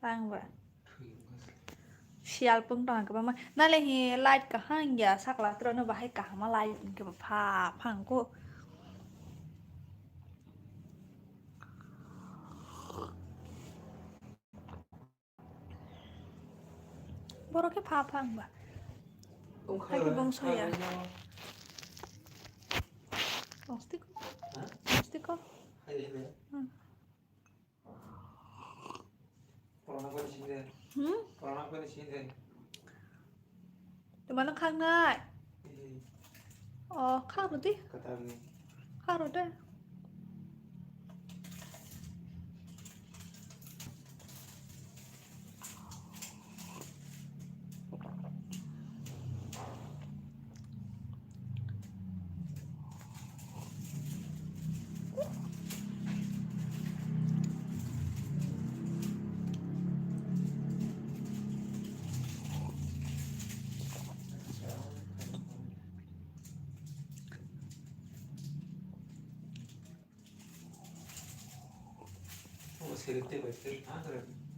tăng vậy sial pung tang cái màนั่นเลยฮีไล่กับห้างอย่าสักละตอนนั้นว่าให้กะมาไล่กับผ้าพังก็บ่เราแค่ผ้าพังบ่ให้กูบังช่วยอ่ะบังสติ๊กสติ๊กก็เดี๋ยวมันต้องข้างง่ายอ๋อข้างรถดิข้างรถได้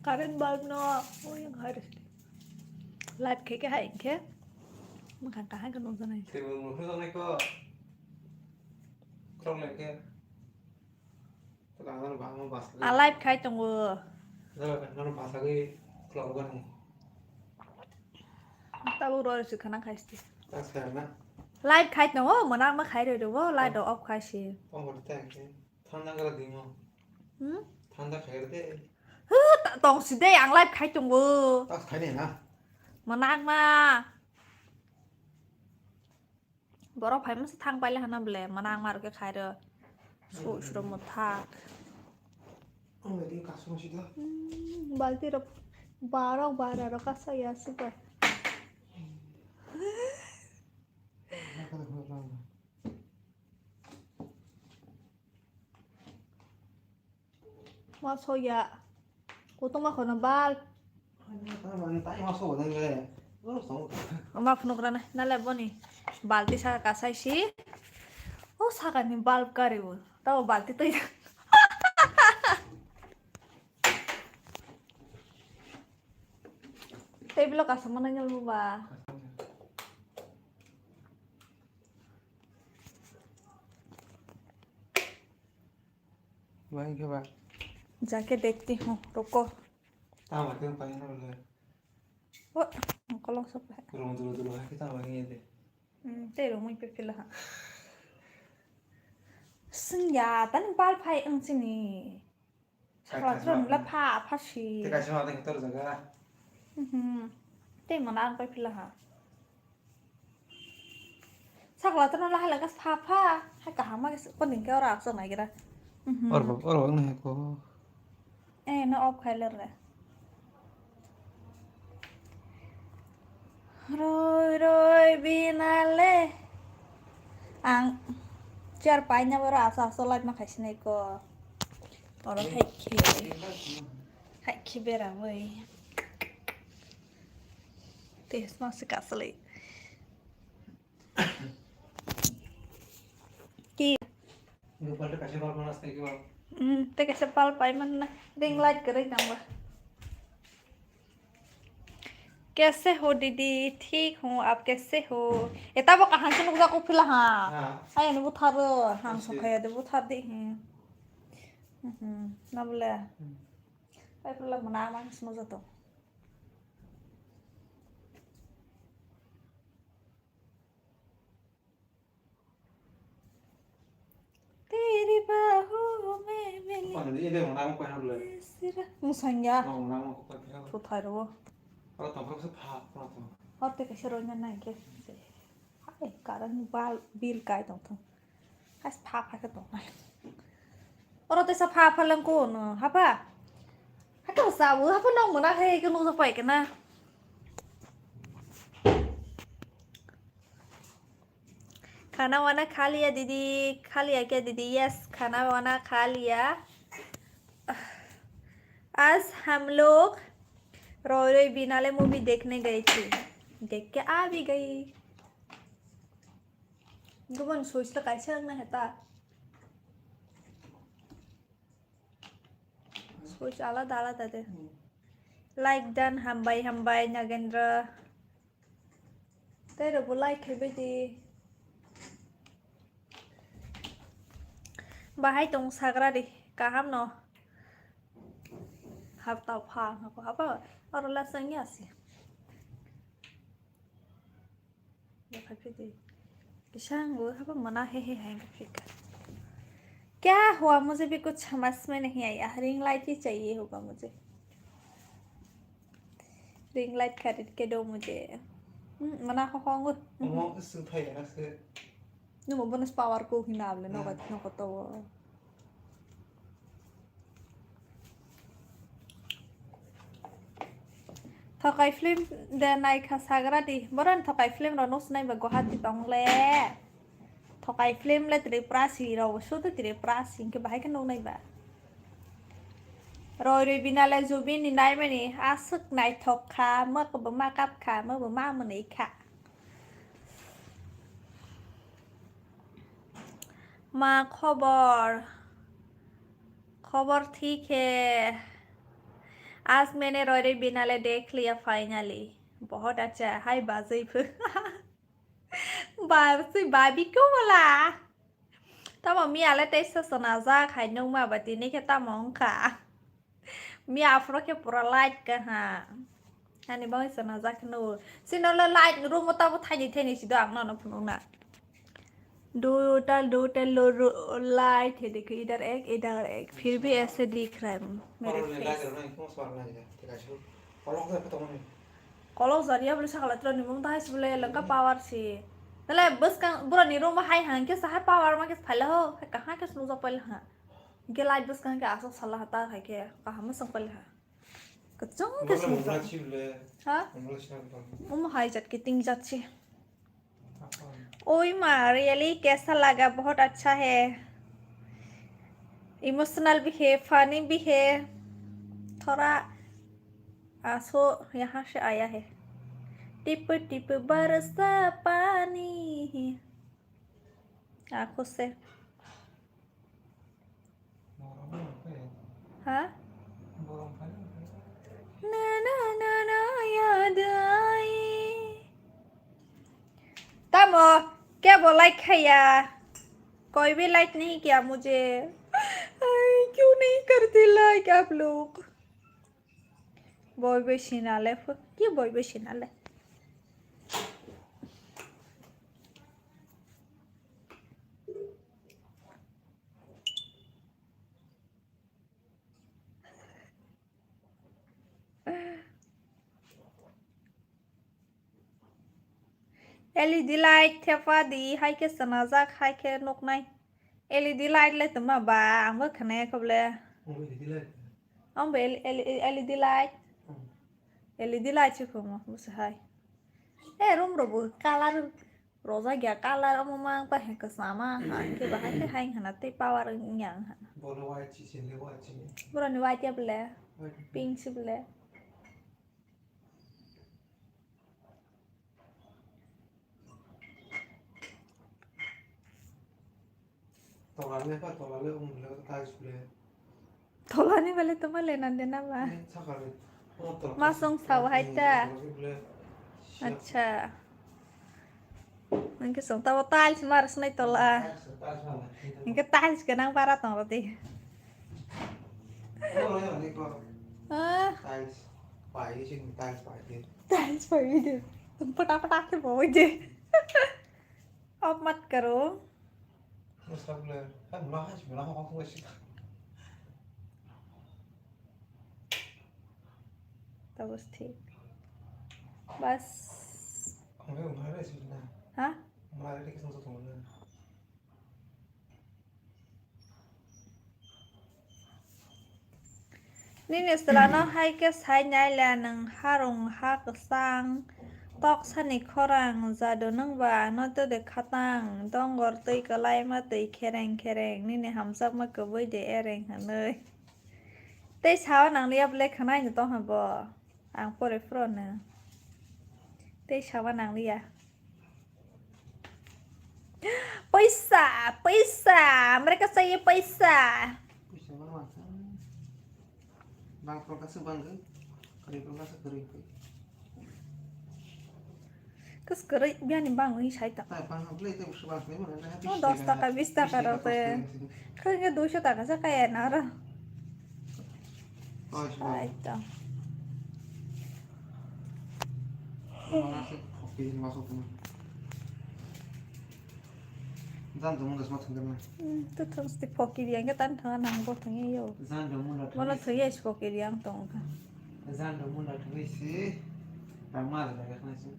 Karen bulb no, oh yang harus light kayak hai ke, mengangkat kan nonton aja. Nonton aja kok, kurang lagi. Tukang nonton bahasa bahasa. Light kayak tunggu. Nonton bahasa lagi kurang kan? Tahu roh sih karena kayak sih. Tak sekarang. Light kayak tunggu, mana mah kayak dulu, light do off kayak sih. Oh betul kan? Thanda kalau dingin. Thanda kayak deh. Tak tong sih deh yang light kayak tunggu. Tak kayak nih nah. Mana mah. Baru apa masih thangไปแล้วนะเบลมานั่งมาเราแค่ขายเด้อสู้ชุดหมดท่า Oh ini kasus masih dah. Balti ro bara ro kasa ya super. Masuk ya. Kutung mah kono bal. Tanya masuk kan enggak? Mama penuh kerana nala boni. Balti sa kasai sih. Oh sakan ni balb karibu. Tahu balti tuh ya. Tapi lo kasih mana nyelu ba? Baik ya pak. जाके देखती हूँ रुको ताम आके पानी ना बोले ओ kalau sampai turun dulu kita lagi deh तेरे मुझ पे फिल हाँ senja tan bal pai ang sini salah terus lah pa sih kita kasih mata kita terus jaga te mana ang pai filah ha salah terus lah laga paให้กะหามาคนหนึ่งแก้วรักสักไหนก็ได้orang nih kok nó off color rồi rồi binale ang jar paina baru asal solat makai sini ko orang hai bera woi tes masih kasih ki ऊपर से कैसे बाल बनाते हैं क्या ते कैसे पाल पाई मन रिंग लाइट करे नंबर कैसे हो दीदी ठीक हूँ आप कैसे हो ये तब कहाँ से नुकसा को फिला हाँ आये नुबु थार हाँ सफाया दे वो थार दे हैं ना बोले आई फिला मना मान समझ तो तेरी बाहों में मिली ini dia mau nama apa dulu musanya mau nama apa dia तो थार वो kalau tampil sepah apa और ते कैसे रोना नहीं के हाय कारण बाल बिल काय तो has papa cái tổ này ở đây sao papa lần cô nữa hả hả cái sao bữa hả nông mà na hay cái nông sao phải cái na खाना वाना खा लिया दीदी खा लिया क्या दीदी यस खाना वाना खा लिया आज हम लोग रोई बिनाले मूवी देखने गई थी देख के आ भी गई गुबन सोच तो कैसे लगना है ता कुछ आलादा दे like dan hambai nagendra तेरे वो like है बेटी bahai tong sagra di kaham no hab tau pha ko apa और ला संज्ञा से ये बेटी किसान वो हब मना है फिकर क्या हुआ मुझे भी कुछ समझ में नहीं आया रिंग लाइट ही चाहिए होगा मुझे रिंग लाइट खरीद के दो मुझे मना होंगे nhưng mà bonus power cô khi nào là nó có to thằng film đợt này khá sagra đi bữa thằng film rồi nó này và có hát thì tông lẹ thằng film là từ prasi rồi số từ prasi cái bài cái nông này vậy rồi bina là dù bin in đây mà nè sức này thọc khá mất có bấm ma cắp khá mất bấm ma mình ấy khá माँ खबर ठीक है आज मैंने रोयरे बिनाले देख लिया finally बहुत अच्छा है हाय बाजी बाबी क्यों बोला तब मम्मी आले टेस्ट सनाजा खाई नों मा बती नहीं क्या मौंग खा मी आफ्रो के पूरा लाइट का हाँอันนี้บ้างसनाजा के नों सिनोला लाइट रूम में तब थाई नहीं थे नहीं सिद्धो आंगना न पुनों ना दो लो लाइट है देखो इधर एक फिर भी ऐसे दिख रहा है मेरे face kalau Zaria boleh sakala terus nih mungkin harus boleh lengkap power sih nela bus kan bukan nih rumah hai hang ke sahar power mah ke pala ho kah ke sunu zapal ha ke light bus kan ke asal salah hata hai ke kah mah sampal ha kecong ke sunu ha hai jat ke ting jat sih ओई माँ really कैसा लगा बहुत अच्छा है emotional भी है funny भी है थोड़ा आंसू यहाँ से आया है टिप टिप बरसा पानी आंखों से हाँ ना ना ना ना याद आई तब क्या बोला खैया कोई भी लाइक नहीं किया मुझे क्यों नहीं करते लाइक आप लोग बॉय बेशिनाले क्या boy बेशिनाले LED light thepa di hai ke sanaza khai ke nok nai LED light le tuma ba ang khane khoble ang be LED light LED light chi khomo bus hai room ro bu color roza gya color amang pa he ka sama ha ke ba hai ke hai hana te power nyang ha bolo white chi sin le white chi bro ni white ya ble pink si ble tolane pa tolale le tais le tolani bale tuma lena dena ba masong saw hai ta अच्छा इनके संता वो ताल से मारस नहीं तोला इनके ताल के नाम पारा तो होती ताइल्स पाई दे तुम पटा के बोल दे अब मत करो तब बस ठीक बस हाँนี่สละน้องให้แกใช้ย้ายแลนึงห้ากสร้างตอกสนิทขรังจะโดนนังว่านอตัวเด็กขตังต้องกอดตีกระไลมาตีแข็งนี่เนี่ยหำซักมากระเว้ยเดแอแรงหันเลยเต้เช้านางเรียบเล็กข้างในอยู่ต้องหันบ่อ่างโปรฟรอนนะเต้เช้านางเรียपैसा mereka saya पैसा bang prokasi bang kari prokasi kari Cứ skry biar nih bang ini saya tak. tak bang apa itu bus bang ini mana Oh 10 taka 20 taka rate. Kayaknya 200 taka saya kayak nara. oh Saya tak. mana sih kopi masuk tuh zan dong das masuk kan Tuh terus di poki dia nggak tan tangan nanggo tengnya yo. zan dong mun Mana tuh ya poki dia tong kan. zan dong mun datang sih ramah lah kan sih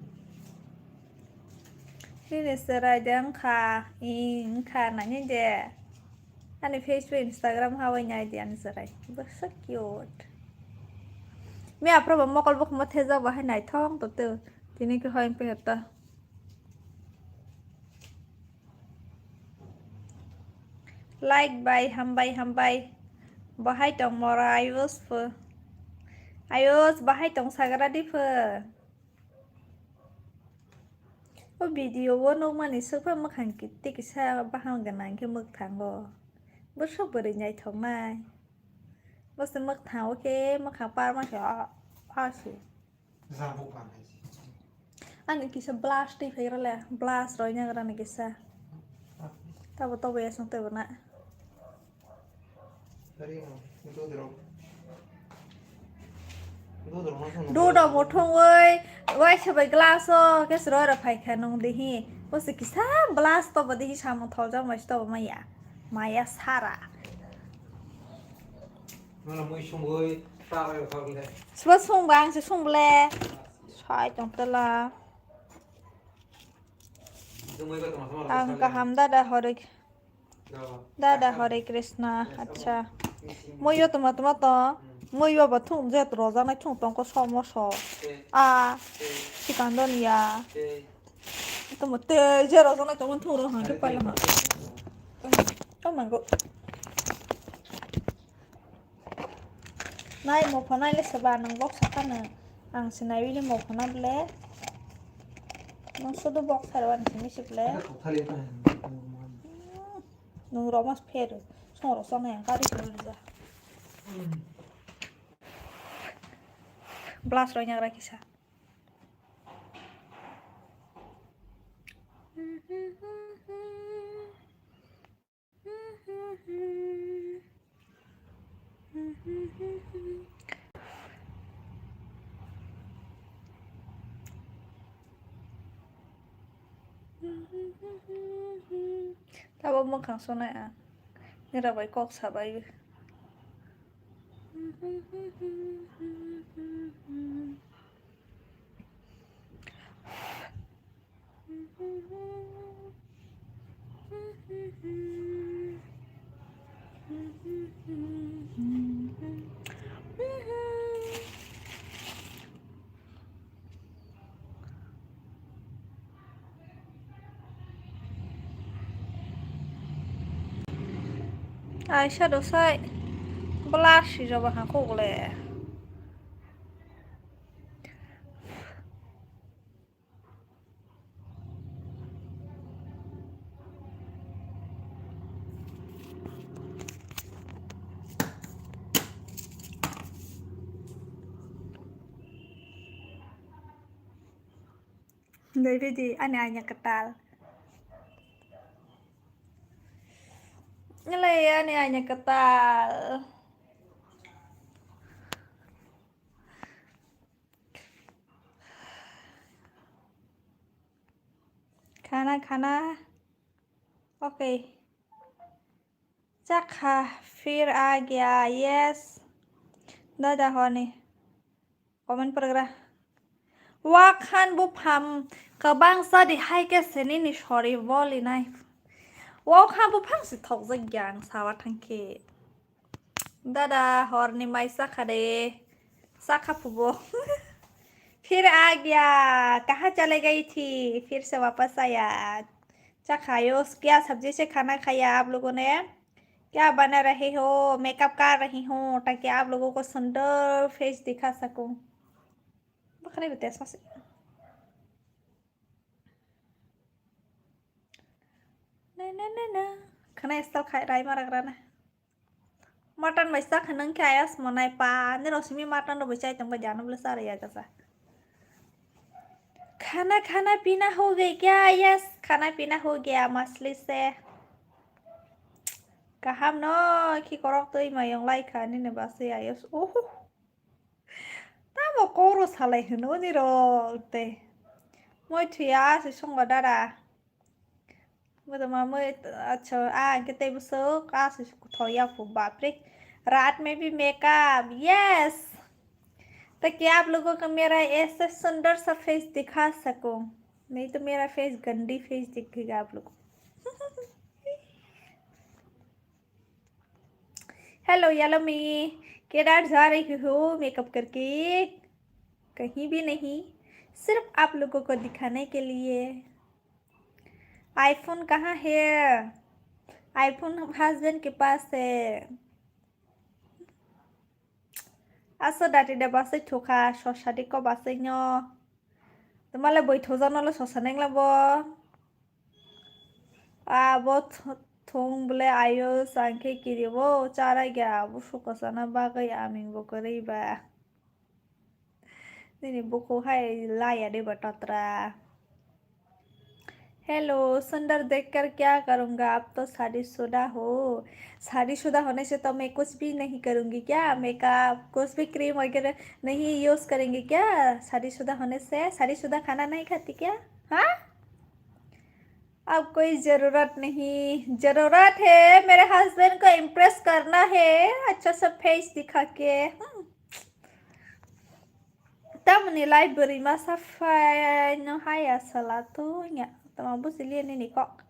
Ini serai dan ka nanya deh. Ani Facebook Instagram hawanya dia ani serai. Besar cute. Mi apa mau kalau bukan mau teza bahan naik thong tuh. Ini ke hain peta. Like by hambai bahai tong mora ayus bahai tong sagara di fe o video wo no mani supa makan kitti kisa bahang ganan ke mak thang go bớt sốc bери nhai thong mai bớt se mak thang ok mak khang par mak a si zan bukan sih ani kisa blast di fe la blast rồi nya gara ni kisa ta bo to be sang te bana dari itu dulu đu đầu một thùng ơi quay cho bài glass cái sữa là phải khả năng đi hi bớt se kisa blast to bớt đi chăm một thầu cho mà to maya sara nó là mũi sung ơi ta phải vào đi đây bớt sung bang sẽ sung ble sai trong tơ la ang kaham dada Hare Krishna अच्छा moi toma to moi yo bathum je tro za na chung tong ko so mo so a sikandon ya to mo te je ro za na tong thu ro ha ke pa la ma to man go nai mo phonai le sa ba nang box sa kana ang sinai wi le mo phona ble nang so do box sa wan ni si ble nung ro mas phe rồi xong rồi sau này ăn đi rồi ra blast rồi nhang ra kisa tao bông khẳng số này à như là bài cọc xả bài ai shadow sai blush rồi bà hàng khô lẹ dari di aneh-aneh ketal Nyelai aneh-aneh ketal खाना okay चखा फिर आ गया yes दादा होने comment पर करा wakan bupam kabang sa di hai ke seni ni shori voli nai wakan bupam si thok za gyang sawa thangke dada horni mai sakha de sakha pubo फिर आ गया कहाँ चले गई थी फिर से वापस आया क्या खायो क्या सब्जी से खाना खाया आप लोगों ने क्या बना रहे हो मेकअप कर रही हूँ ताकि आप लोगों को सुंदर फेस दिखा सकूं बखरे बते ऐसा ना खाना इस तरह खाए राई मारा करना मटन बैसा खनंग क्या आयास मनाई पा ने रोशमी मटन रो बैसा तुमको जानो बोले सारे या कैसा खाना खाना पीना हो गई क्या यस खाना पीना हो गया मछली से kaham no khi korok tui mayong lai kha ni ne basi ayos oh ta mo koro salai hno ni ro te moi thia si song ga dara mo to ma moi अच्छा के ते बसो का से थोया फु बाप रे रात में भी मेकअप यस तो क्या आप लोगों को मेरा ऐसा सुंदर सा फेस दिखा सकूं नहीं तो मेरा फेस गंदी फेस दिखेगा आप लोगों हेलो यालमी केदार जा रही हो मेकअप करके कहीं भी नहीं सिर्फ आप लोगों को दिखाने के लिए आईफोन कहाँ है आईफोन हस्बैंड के पास है आसो दाटी दे बासे ठोका ससादी को बासे न्यो तो माले बैठो जानो लो ससानें लाबो वो थोंग बोले आयो सांखे किरी वो चारा गया वो सुकसना बागै आमिंग वो करेबा नहीं बुको है लाया दे बटतरा हेलो सुंदर देखकर क्या करूँगा आप तो शादीशुदा हो शादीशुदा होने से तो मैं कुछ भी नहीं करूँगी क्या मेकअप कुछ भी क्रीम वगैरह नहीं यूज़ करेंगे क्या शादीशुदा होने से शादीशुदा खाना नहीं खाती क्या हाँ अब कोई ज़रूरत नहीं ज़रूरत है मेरे हस्बैंड को इम्प्रेस करना है अच्छा सा फेस दिखा के तब nilai beri masa fai no haya salatunya tama bu silia ni kok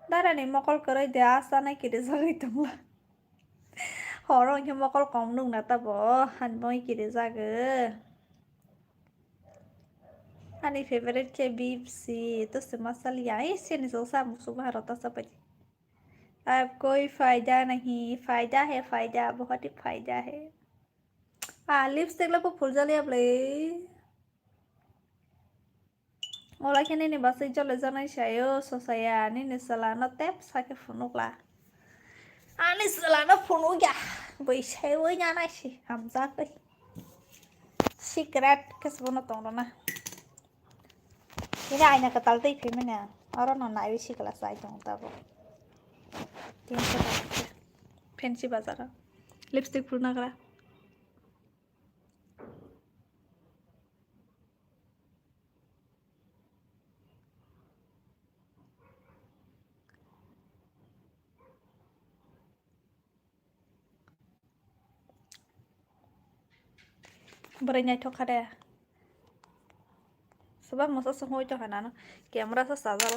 dara ni mokol kerai de asa na kide zagai tungla horong ke mokol kom nung na ta bo han boy kide zage hani favorite ke beef si to se masal ya से नहीं सोचा सुबह रोता सब अब कोई फायदा नहीं फायदा है फायदा बहुत ही फायदा है लिपस्टिक ला फुल जले अब ले Ola kene ni basi jole zanai shayo sosaya ni ni salano tep sake funuk la. Ani salano funuk ya. Bai shayo oi nyana shi hamza kai. Secret kes bono tong na. Ini aina katal tai phe mena. Aro no nai shi kala sai tong tabo. 300 টাকা fancy বাজার lipstick পূর্ণ করা Berenya itu kada sebab masa semua itu kan ano kamera sa sadar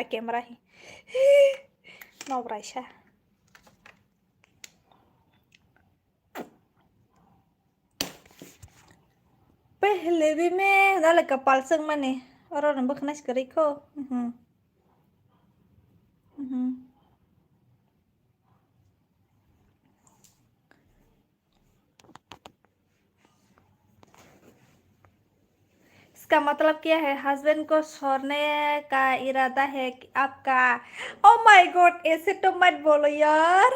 kamera hi no braisha पहले भी मैं दाल कपाल संग मने और बखनास करी को इसका मतलब क्या है हस्बैंड को छोड़ने का इरादा है आपका ओ माय गॉड ऐसे तो मत बोलो यार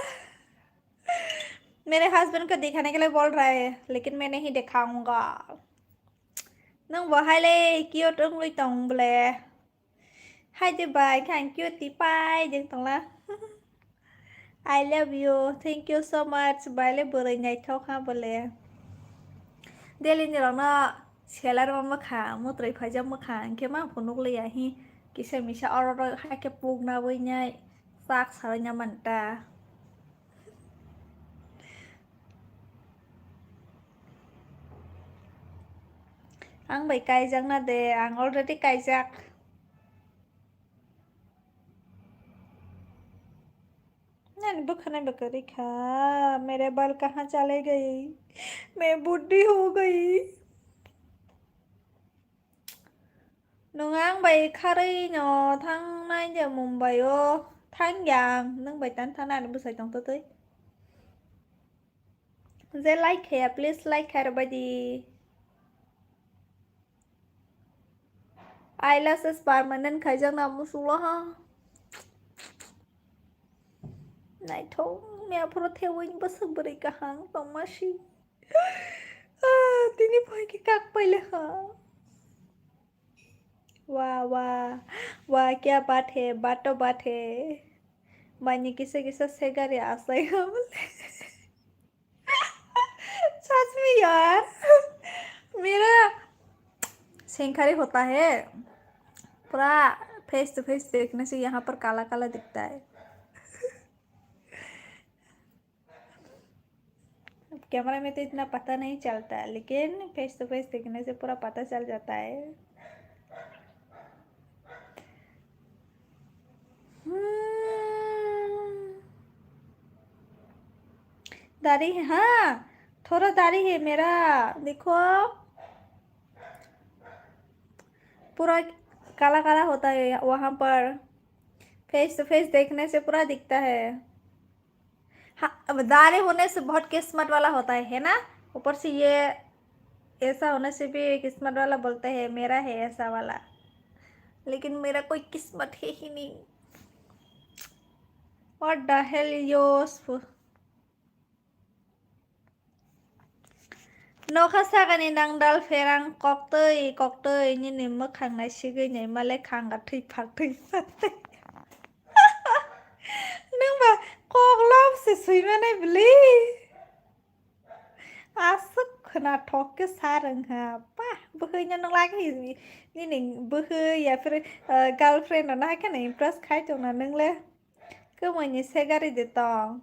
मेरे हस्बैंड को दिखाने के लिए बोल रहा है लेकिन मैं नहीं दिखाऊंगा नंग बहाले क्यों तुम लोग तंग बोले हाय दे बाय थैंक यू तिपाई जंग Tangla I love you thank you so much बायले बोरे नहीं थो खा बोले दिल्ली ने रंगना सेलर में खा मुत्रे फाजा में खा के मां फुनुक ले ही किसे मिशा और हाय के पूग ना वही नहीं साक सारnya manta Ang bay kaijak na de, ang already kaijak. नहीं बुखाने बकरी खा मेरे बाल कहाँ चले गए मैं बुढ़ी हो गई नोंग bay खारै न थांनाय जे मुंबई ओ थां yang नों bay tan थानानै बुसाय दं तै जे like है please like है बायदि eyelashes permanent खाइजों ना मुसुला हा Này thôi, mẹ pro theo anh bớt sức beri kahang tong masih. Tini boy cái cạc पहले हाँ. वाह वाह वाह क्या बात है बातो बात है मैंने किसे सेगारे आशा हम सच में यार मेरा सेंखारी होता है पूरा फेस टू फेस देखने से यहाँ पर काला काला दिखता है कैमरा में तो इतना पता नहीं चलता है लेकिन फेस टू फेस देखने से पूरा पता चल जाता है दाढ़ी है हाँ थोड़ा दाढ़ी है मेरा देखो पूरा काला काला होता है वहाँ पर फेस टू फेस देखने से पूरा दिखता है हाँ अब दाढ़ी होने से बहुत किस्मत वाला होता है ना ऊपर से ये ऐसा होने से भी किस्मत वाला बोलते हैं मेरा है ऐसा वाला लेकिन मेरा कोई किस्मत है ही नहीं What the hell yours nó khác xa cái này đang đal phê răng cọc tơi như này mất hàng này xí gây nhảy mà lấy hàng cả thịt phạt nhưng mà cọc lắm sẽ suy mà này bলি sức khả thọc cái xa rừng hà ba bữa khơi nhân nó like cái gì như này bữa khơi ya फिर girlfriend nó nói cái này impress khai cho nó nâng lên cứ mọi người sẽ gari để tao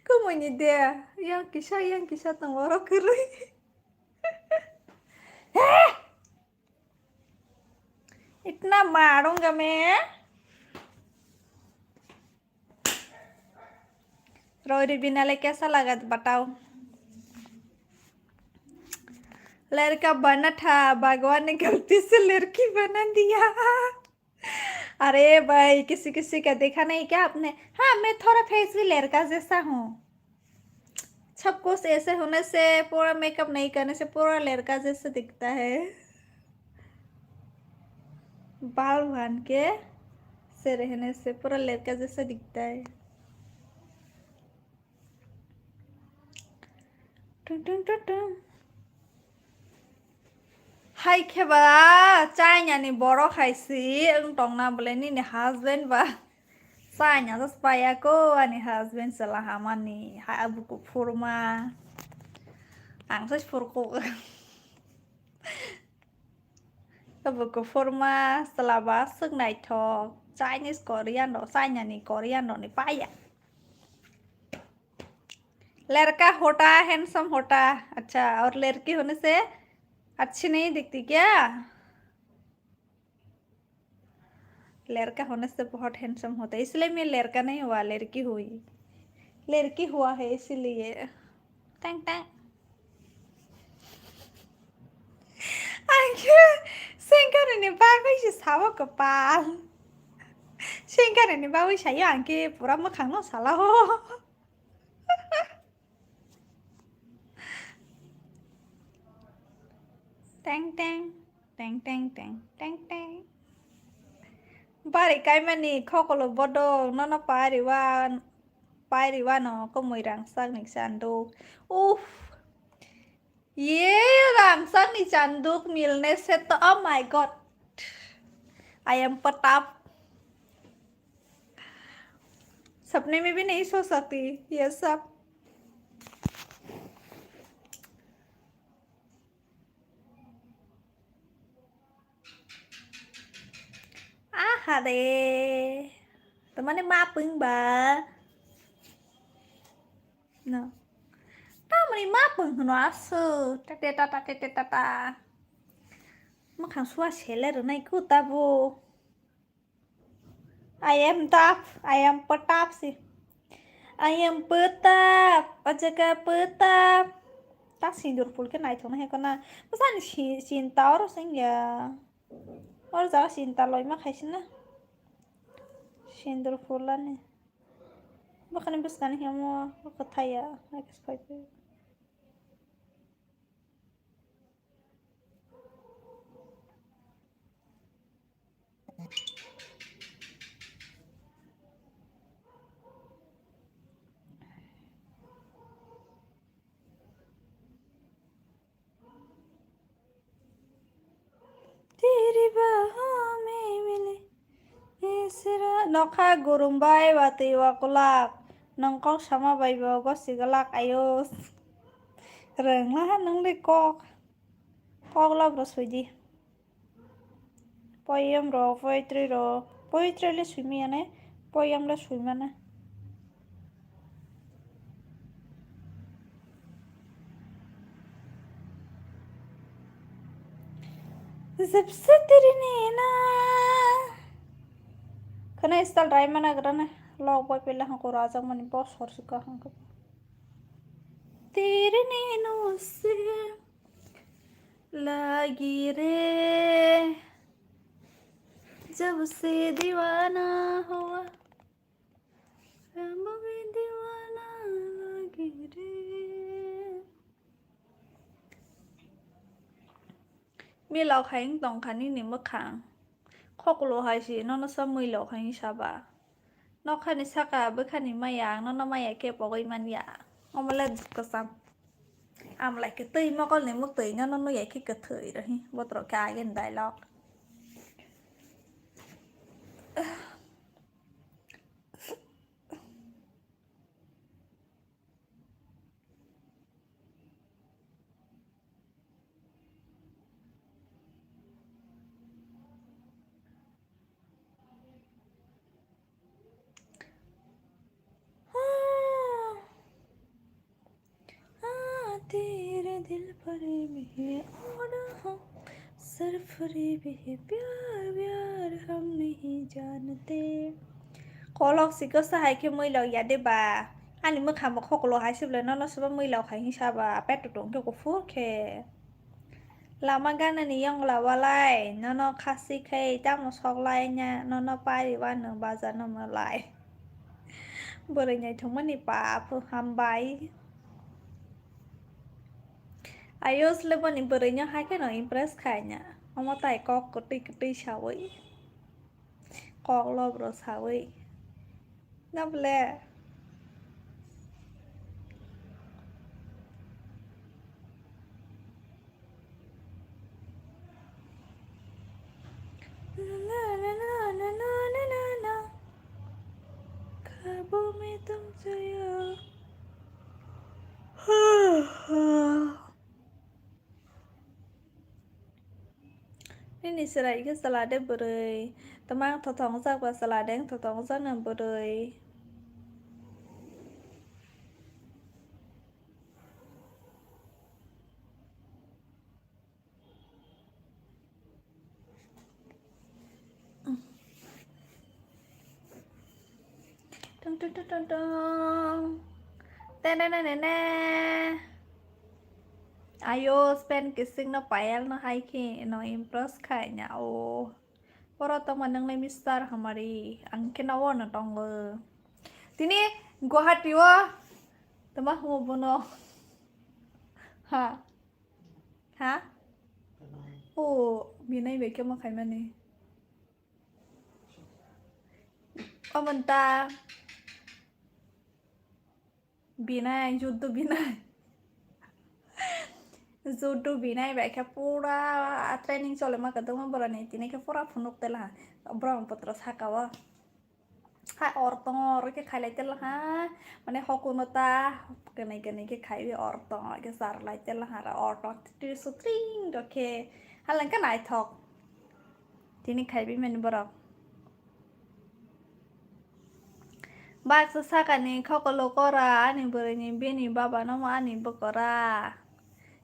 ¿Cómo ni idea? Yang kisah tengorok kering. इतना मारूंगा मैं Rory बिनाले कैसा लगा बताओ लड़का बना था भगवान ने गलती से लड़की बना दिया अरे भाई किसी का देखा नहीं क्या आपने हाँ मैं थोड़ा फेस भी लड़का जैसा हूँ सब कुछ ऐसे होने से पूरा मेकअप नहीं करने से पूरा लड़का जैसा दिखता है बाल बांध के से रहने से पूरा लड़का जैसा दिखता है टुन टुन टुन टुन हाय खेबा चाइनानि बरो खाइसि टंना बोलेनि नि हाजबेंड बा चाइना जस पायाको आनि हाजबेंड सला हामानि हा अबुको फुरमा आंसो फुरको अबुको फुरमा सलाबा सोंनाय थक चाइनीज कोरियन रो चाइनानि कोरियन रो नि पाया लड़का होता हैंडसम होता अच्छा और लड़की होने से अच्छी नहीं दिखती क्या लड़का होने से बहुत हैंडसम होता है इसलिए मैं लड़का नहीं हुआ लड़की हुआ है इसीलिए टैंग टैंग 생각은 바위시 사와 कपाल 생각은 바위시 양게 보라마 강로 살라호 टैंग टैंग टैंग टैंग टैंग टैंग टैंग Bari cái mani khokolo bodo nó pairi wa nó có mùi răng sang này sanduk uff yeah răng sang này sanduk milne set oh my god I am petap सपने में भी नहीं सो सकती ये सब Hade temannya mapeng ba no tamani mapeng no asu tata makan suah seler na ikut tabu I am petap sih I am petap ajaga petap tak sindur pul ke naik thona he kona pesan cinta orang sing ya और ज़्यादा चिंता लोई में खाइस ना सिंदूर फूला ने बखने बस गाने हम वो कथा या किस pipe nokha gurumbai wati wakulak nongkok sama baibo gosigalak ayos reng lah nong de kok la brosudi poyam ro poetry le swimi ane poyam le swimi ane सबसे तेरी नैना कने इस्ताल ड्राई मना करने लॉग बॉय पहले हमको राजा मनी बहुत शोर सुका हमको तेरे नैनों से लगी रे जब से दीवाना हुआ रब भी दीवाना लगी रेมีเราใครต้องคันนี่นี่เมื่อครั้งข้อกลัวหายสิน้องน่ะซ้ำมือเราใครชาบะนอกคันนี้ชักอะเบื่อคันนี้ไม่อยากน้องน่ะไม่อยากเก็บเอาไว้มันอยากเอามาเล่นก็ซ้ำอะไรก็ตีมาก็เลยมื่อตีน้องน่ะอยากคิดกระเทยเลยว่าตรกายกันได้หรอกतेरे दिल पर भी और हम सरफरेब है प्यार हम नहीं जानते कॉलॉग सिक्का सहाय के मुझे लग याद है बाอันนี้เมื่อคำบอกข้อกลัวหายสิบเลยน้องรู้สึกว่ามือเราใครหิชาบะแป๊ดตุ่งเกี่ยวกับฟูเคเรามากันอันนี้ยังเราว่าไรน้องคาสิเคจ้ามาชอกไรเนี่ยน้องไปดีว่าหนึ่งบาจันน้องมาไรบริเวณทั้งมันนี่ป่าเพื่อทำใบayos lebih nih berinya hai kan impress kayaknya oma tai kok keti sawi kok lo bro sawi nggak boleh kabu metum saya ini serai ke salade berai temang thotong sa qua salade thotong sa nam berai tong ten ayo spend kissing no payal no hai ki no impress kayaknya oh para teman yang le Mister Hamari angke nawo na tong tini Guwahati wa temah mo bono ha oh binay be ke ma khai mane amanta binay juddu binay जुडू बिनाई बैठा पूरा training चले मा कदम बरा नहीं तीने के पूरा फुनुक तेला ब्रह्मपुत्र साकावा हाय और के खाई लाइते ला माने हकुनता कने के खाई भी और के सार लाइते ला और ती सुत्रिंग ओके हलन का नाइ थक तीने खाई भी मैंने बरा बाग साका ने खकलो करा नि बरनि बेनि बाबा न मा नि बकरा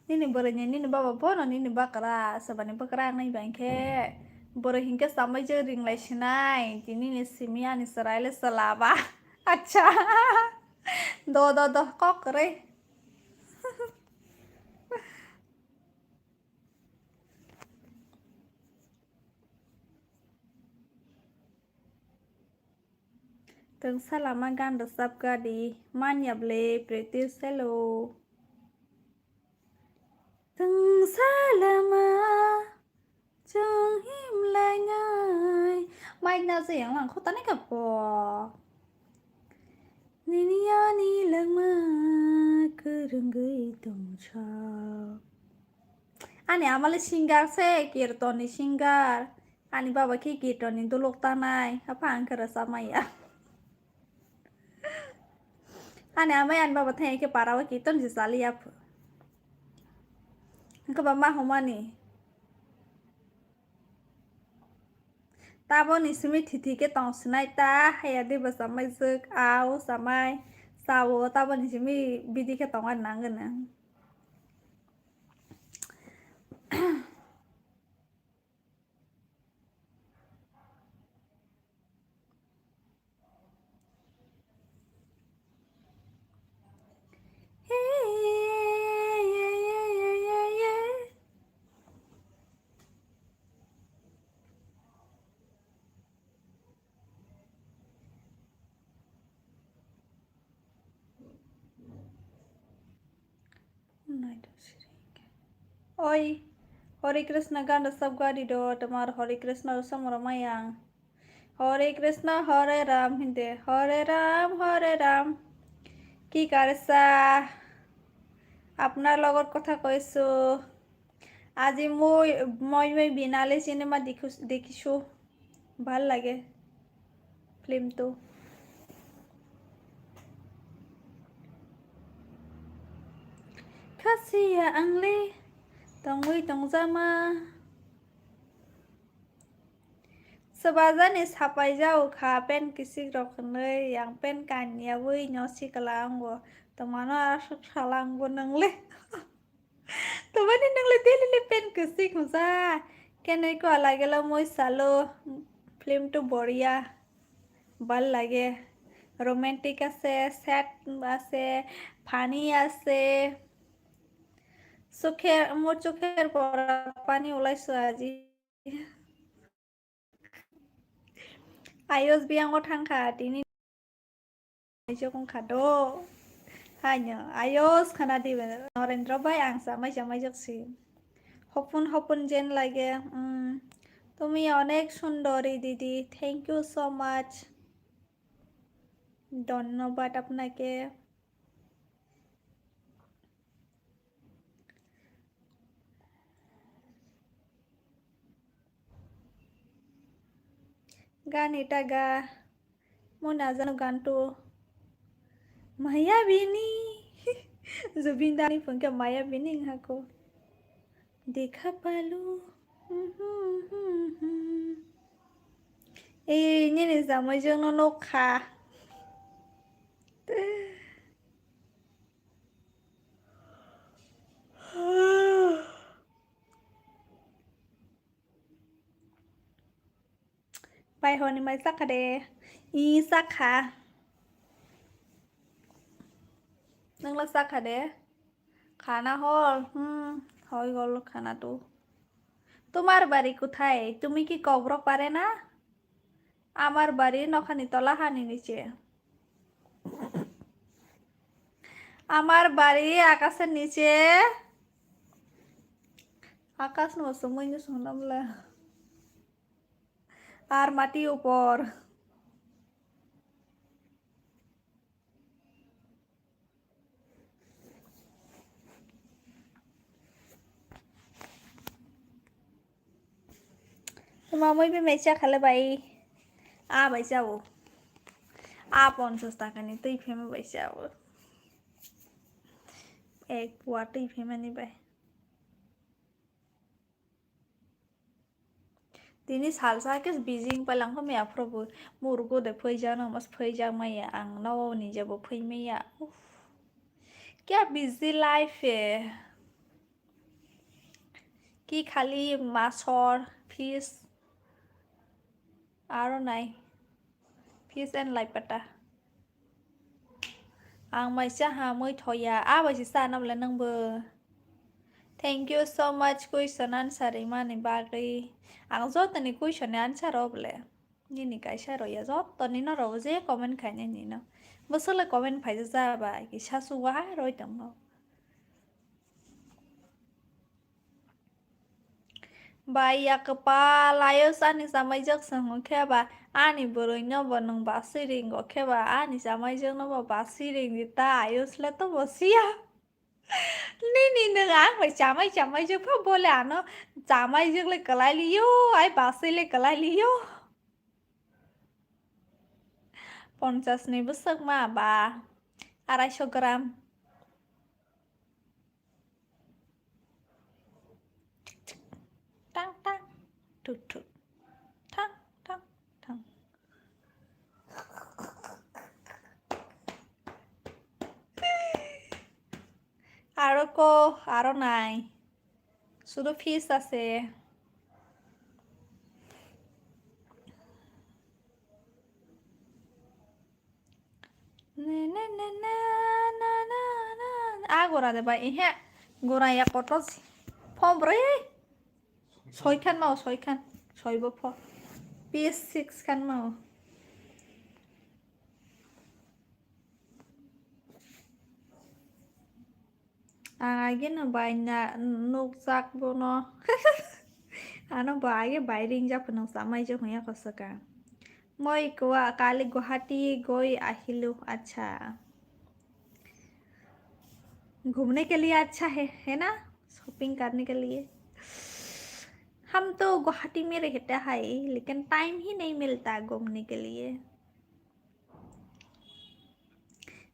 Nini berenya nini bawa bono nini bakara sabani bakara nai bangke bore hingga sampai jering lai sinai tini ni simia ni seraile selaba acha do kok kere Tung salama ganda sabga di manyable pretty selo Từng salama trong him lại nhai mai nào gì làm khó tánh gặp bò ni ya ni lang ma kerenggai tong cha ane amale singar se kirtoni singar Ani baba ki gitu nih dulu tanai apa angker sama ya. Ani amai an baba tanya ke parawa gitu nih sali apa. Ke bama homa nih. Tabo nih sumi titi ke tong sunai ta ya di bersama zek au samai sawo tabo nih sumi bidi ke tongan nangen na. Oi, Hare Krishna ganda sab gadi do tomar Hare Krishna samaramayang. Hare Krishna Hare Ram Hinde Hare Ram কি কৰিছা আপোনাৰ লগত কথা কৈছো আজি মই বিনালে cinema দেখিছো ভাল লাগে ফিল্মটো Kasih angli tongzama Sebagian is hapai jauh ka pen kisik rokne yang pen kanya wui nyosi kelang wo temana asuk salang wo nengle temani nengle dili pen kisik musa kene ko alage la moi salo film to boria ভাল লাগে romantic আছে sad আছে funny আছে মোৰ চোখেৰ পৰা পানী ওলাইছে আজি Ayos biang otang tini ayo kong kado hanya ayos kana di Narendra Bhai ang sama jaksi hopun jen lage তুমি অনেক সুন্দরী দিদি থ্যাংক ইউ সো মাচ ধন্যবাদ আপনাকে গান এটা গা মই নাজানো গানটো মায়াবিনী জুবিন দানি ফোনকে মায়াবিনী হাকো দেখা পালো এই ini জামাইজों নখা Bài hồi này mày sắc hả đê Y sắc hả Nâng là sắc hả đê Khana hol Hoi gol khana tu তোমার বাড়ি কোথায় তুমি কি কবরক পারে না আমার বাড়ি নখানি তলা হানি নিচে আমার বাড়ি আকাশের নিচে আকাশ নসময় শুনলামলা আর মাটি উপর মামই বি মেচা খালে বাই বাই যাব 50 টাকানি তুই ফেমে বাই যাব এক পোয়া তুই ফেমে নি by Dini salsa kes bijing palang ko maya probo murgo de phoija no mas phoija maya ang no ni jabo phoi maya kya busy life hai ki khali masor fish aro nai fish and life pata ang mai cha ha moi thoya bai si sa nam la nang bơ Thank you so much question answer imani bagri ang zot ni question answer oble ni ni kai sha roya zot to ni no roje comment khanya ni no bosole comment phai za ba ki sha su wa roi tang no Baya kepala ayo sani samai jak sang kheba ani boroi no bonong basiring go kheba ani samai jak no basiring dita ayo sle to bosia Nini na जों आं बै जामाय जों फा बोले आनो जामाय जों ले कलाई लियो आई बासे ले कलाई लियो 50 ni besek mah ba 200 gram tang tang tut tut tang tang tang আরো কো আরো নাই শুধু ফিস আছে গোড়া দেবা ইহে গোড়া ইয়া কটস ফর্ম রে 6 খান মাও 6 খান 6 ব ফ পিএস 6 খান মাও আগে না বাইনা নুক জাক বনো আনো বাগে বাইরিং যা ফনো সামাই যে হইয়া কসকা মই কোয়া কালি गुवाहाटी गई आहिलु अच्छा घूमने के लिए अच्छा है ना शॉपिंग करने के लिए हम तो गुवाहाटी में रहते हैं लेकिन टाइम ही नहीं मिलता घूमने के लिए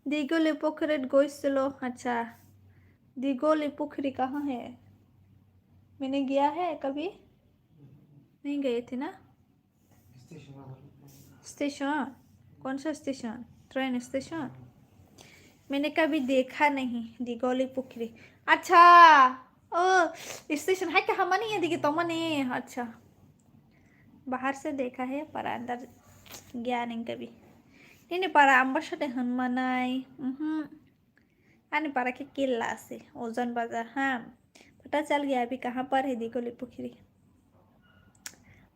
दिगोली पोखरी गइसिलो अच्छा दिगोली पोखरी कहाँ है मैंने गया है कभी नहीं गए थे ना स्टेशन कौन सा स्टेशन ट्रेन स्टेशन मैंने कभी देखा नहीं दिगोली पोखरी अच्छा ओ स्टेशन है क्या हमारे यहाँ दिखे तो मने अच्छा बाहर से देखा है पर अंदर गया नहीं कभी नहीं para ambassador हनुमानाई आने para के किला से ओजन बाजार हाँ पता चल गया अभी कहाँ पर है दिगोली पोखरी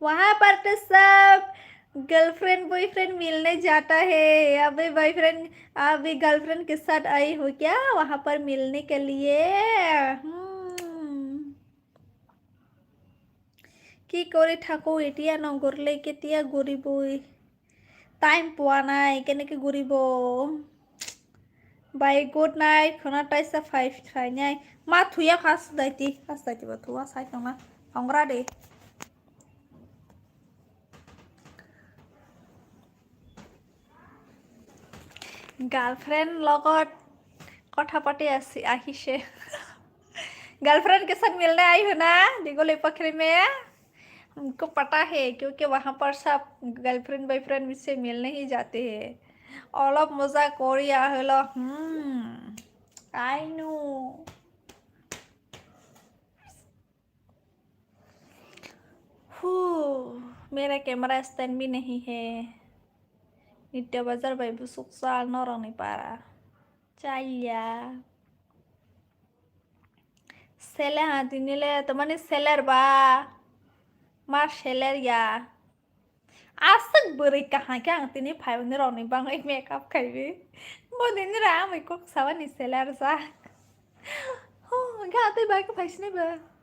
वहाँ पर तो सब गर्लफ्रेंड बॉयफ्रेंड मिलने जाता है अभी बॉयफ्रेंड अभी गर्लफ्रेंड के साथ आई हो क्या वहाँ पर मिलने के लिए কি করে থাকো এতিয়া নগরলে কেতিয়া ঘুরিবই টাইম পোৱা নাই কেনেকে ঘুরিব বাই গুড নাইট খনা টাইসা 5 খাই নাই মা থুয়া খাস দাইতি থুয়া সাই তমা সংগ্রা দে গার্লফ্রেন্ড লগত কথা পাতি আহিছে गर्लफ्रेंड के साथ मिलने आई हो ना दिगोली पोखरी में हमको पता है क्योंकि वहाँ पर सब गर्लफ्रेंड बॉयफ्रेंड से मिलने ही जाते हैं অলপ মজা কৰি আহিলো आई नो मेरा कैमरा स्टैंड भी नहीं है नित्य बाजार भाई busuk soal norong nih para caya seller dinile temani seller ba mar seller ya asik beri kहाँ क्या तनी भाई बंदे रोने बांग एक मेकअप करी वो दिन रहा मैं को सावा नहीं सेलर सा हो क्या आते बाइक फैशन नहीं बा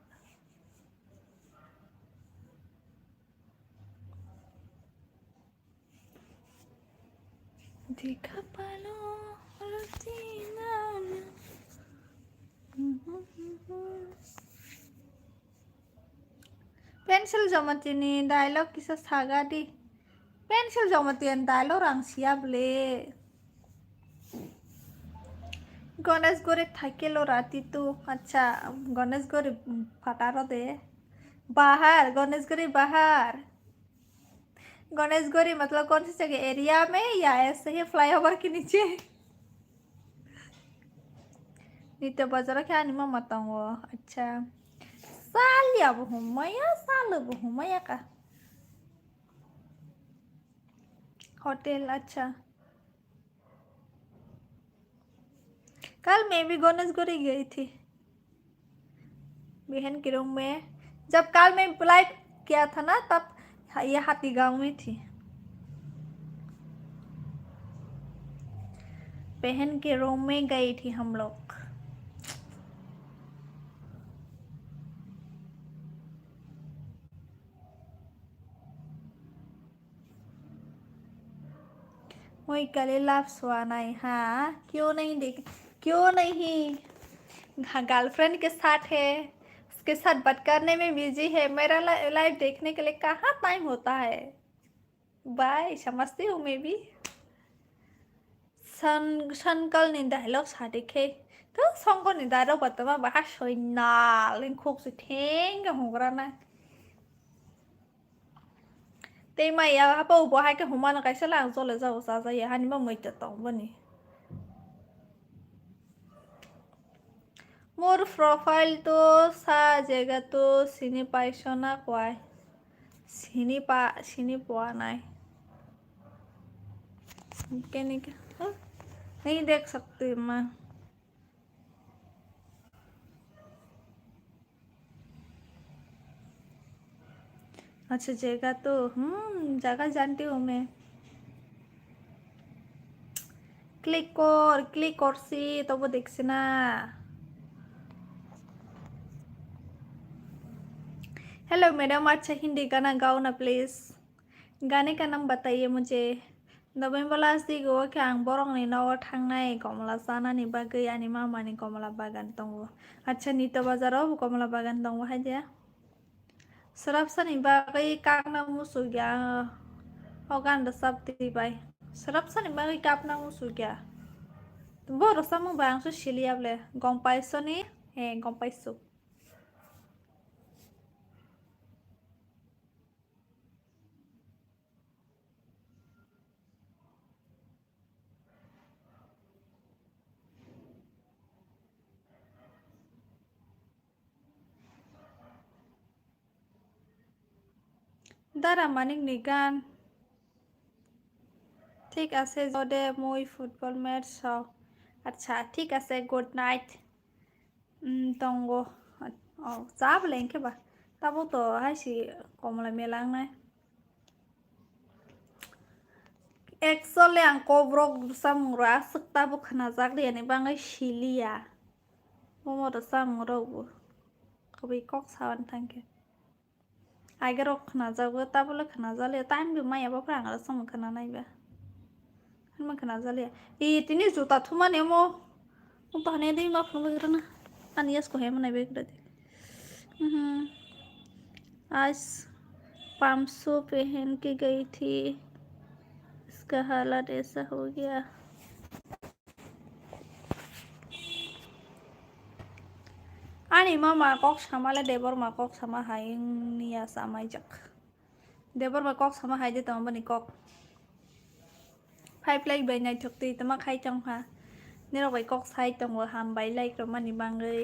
देखा पालो रुतीना पेंसिल जमातीनी डायलॉग किसा सागा दी पेंसिल जमातिan डायलॉग रांसिया बले गणेशगढ़ थाकेलो राती तो अच्छा गणेशगढ़ फटारो दे बाहर गणेशगढ़ बाहर गणेशगढ़ मतलब कौन सी जगह एरिया में या ऐसे ही फ्लाईओवर के नीचे नित्य बाजार क्या निमा बताऊँ अच्छा सालिया बहुमया साल बहुमया का होटल अच्छा कल मैं भी गणेशगढ़ गई थी बहन के रूम में जब कल मैं अप्लाई किया था ना तब ये हाथी गांव में थी बहन के रूम में गई थी हम लोग वही कले लाभ सुहा नहीं हाँ क्यों नहीं गर्लफ्रेंड के साथ है, उसके साथ बात करने में बिजी है, मेरा लाइव देखने के लिए कहाँ टाइम होता है। बाय, समझती हूँ मैं भी। संकल नि डायलॉग सादिखे तो संकल नि डायलॉग बतवा बाहा सोइना लिंखोक से ठेंग होगरा ना ते माया हापो बहाय के हुमा ना कैसे लांग जोले जाओ साजा ये हानि मा मैते तों बनी मोर प्रोफाइल तो सा जगह तो सिनी पाइसोना क्वाय सिनी पोआ नाय के नहीं देख सकती मैं। अच्छा जगह तो जगह जानती हूँ मैं। क्लिक और सी तो वो देख ना। हेलो मैडम, अच्छा हिंदी गाना गाओ ना प्लीज। गाने का नाम बताइए मुझे। नवेम्बर लास्ट दी गो के आं बरंनि न'आव थांनाय कमला जानानि बागै आंनि मामानि कमला बागान दङ। अच्छा नीतो बाजाराव कमला बागान दङ हाय दे। सराबसानि बागै कागना मुसु गया गान्दा साबति बाय। सराबसानि बागै कापना मुसु गया। Boro samo bang so shiliable gompaiso ni gompaiso. Dara maning nigan. ঠিক আছে যদি মই ফুটবল ম্যাচ চাও। আচ্ছা ঠিক আছে গুড নাইট। দঙ্গ যাব লেংকে বা তাবো তো হাসি কমলা মেলাंनाय। Actually ang kobrok samura saktabu khanajak ni bangai shilia. Momo da samuro kobi kok sawan tangke. Aigerok khanajak tabule khanajale time bi maya ba pranga sam khananai ba. Hanu khanajale. Tini juta thuma nemo. तो हने दी माफ वगैरह ना Annie's को है मने bake दे। आज 500 पहन के गई थी, इसका हालत ऐसा हो गया। आनी मामा कॉक समाले देवर मा कॉक समा हाइंग निया समाई जक देवर मा कॉक समा हाइ जे तम बनी कॉक 5 लाइक बाय नाइ थक्ति तमा खाइ चंग हा नेरो बाय कॉक साइ तंग व हाम बाय लाइक र मानि बांगै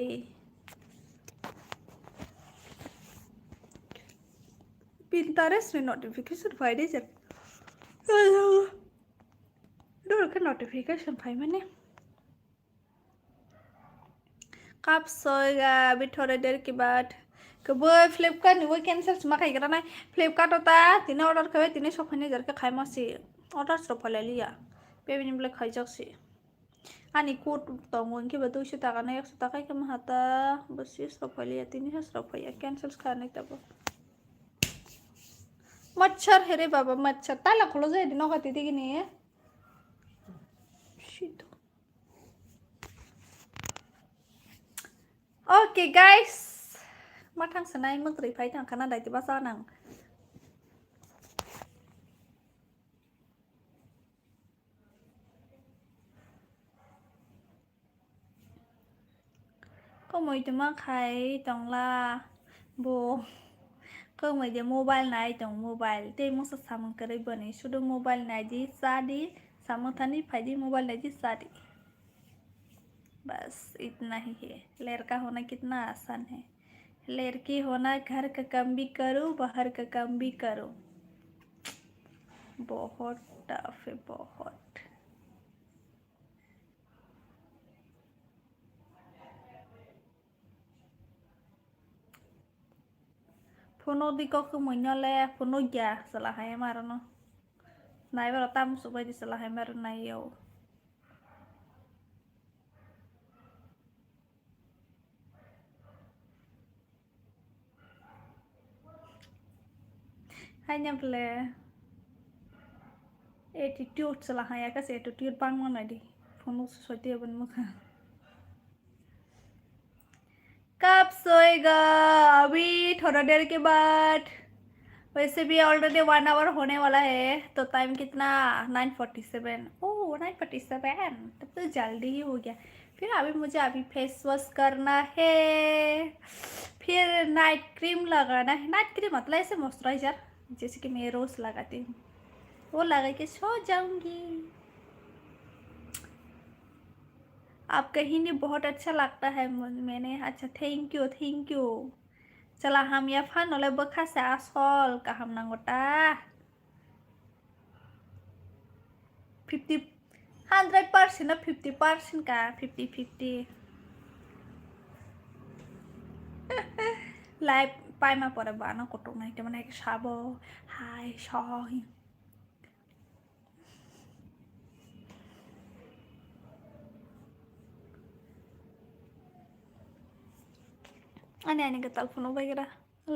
Pinterest में notification फाइ दे जक डोर के notification फाइ माने कब सोएगा अभी थोड़ी देर के बाद कब फ्लिपकार्ट वो कैंसिल समा खाई करा ना फ्लिपकार्ट होता तीन ऑर्डर करे तीन शॉप ने जर के खाई मासी ऑर्डर स्टॉप फले लिया पेमेंट ब्लैक खाई जक्सी आनी कोट तो उनके बदू से ताका ना 100 टाका के महता बस ये स्टॉप फले तीन स्टॉप फले कैंसिल खाने तब मच्छर है रे बाबा मच्छर ताला खोलो जाए दिनों का तीती की नहीं है shit okay guys matang senai menteri pai tang kana dai tiba sanang có mày thì mắc hay tông la bo có mày thì mobile này tông mobile ते मग सामान करे बने शुद्ध मोबाइल नहीं जी सादी सामान था नहीं फायदे मोबाइल नहीं जी सादी बस इतना ही है लड़का होना कितना आसान है लड़की होना घर का काम भी करो बाहर का काम भी करो बहुत टफ है बहुत फोनो दिको को महीना ले फोनो क्या सलाह है हमारा ना नहीं बार तम सुबह दी सलाह है मेरा नहीं हो hanya beli attitude salah ya kas attitude bang mana di phone sesuatu yang muka जाएगा अभी थोड़ा देर के बाद। वैसे भी ऑलरेडी 1 आवर होने वाला है, तो टाइम कितना 9:47। ओह 9:47, तब तो जल्दी ही हो गया। फिर अभी मुझे अभी फेस वॉश करना है, फिर नाइट क्रीम लगाना है। नाइट क्रीम मतलब ऐसे मॉइस्चराइजर, जैसे कि मैं रोज़ लगाती हूँ, वो लगा के सो जाऊंगी। आपका हिंदी बहुत अच्छा लगता है मैंने। अच्छा थैंक यू थैंक यू। चला हम या फान oleh bekas ya asol kaham nanggota 50 100% 50% ka 50-50 live pai ma pore bana kotok nai teman ek sabo hai shoy aneh ke telepon bagira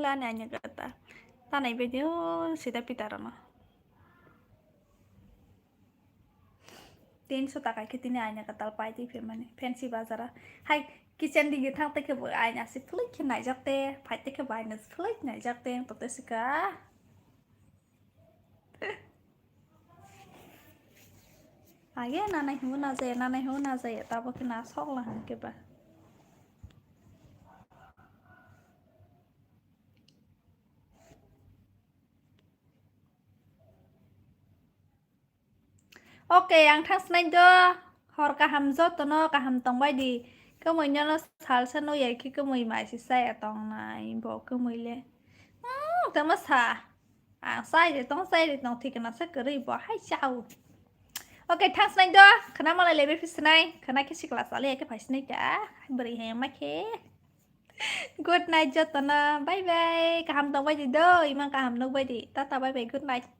la aneh kata tanai video sida pitarana 300 টাকা के तिनी आइना का तल पाई फिर मैंने फैंसी बाजारा हाय kitchen दी गिथां तक के आइना से फ्लिक के नहीं जाते फाइट के बाइना से फ्लिक नहीं जाते तो तैसे का आगे ना नहीं हो ना जाए तब के ना सौला हन के बा ओके आं थांसनाय दो हर गाहाम जतन गाहाम तंबाय दि गोमैनो साल सानो याखि गोमै माइसि जाया तंनाय ब गोमैले तमा सा आं साइरे तं ठिकना से करै ब हाय जाउ ओके थांसनाय दो खना मलाई लेबे फिसनाय खना किसि क्लास आले के फाइसनाय का बोरै हे माखे गुड नाइट जतन बाय बाय गाहाम तंबाय दि दो इमा गाहाम नोबाय दि टाटा बाय बाय गुड नाइट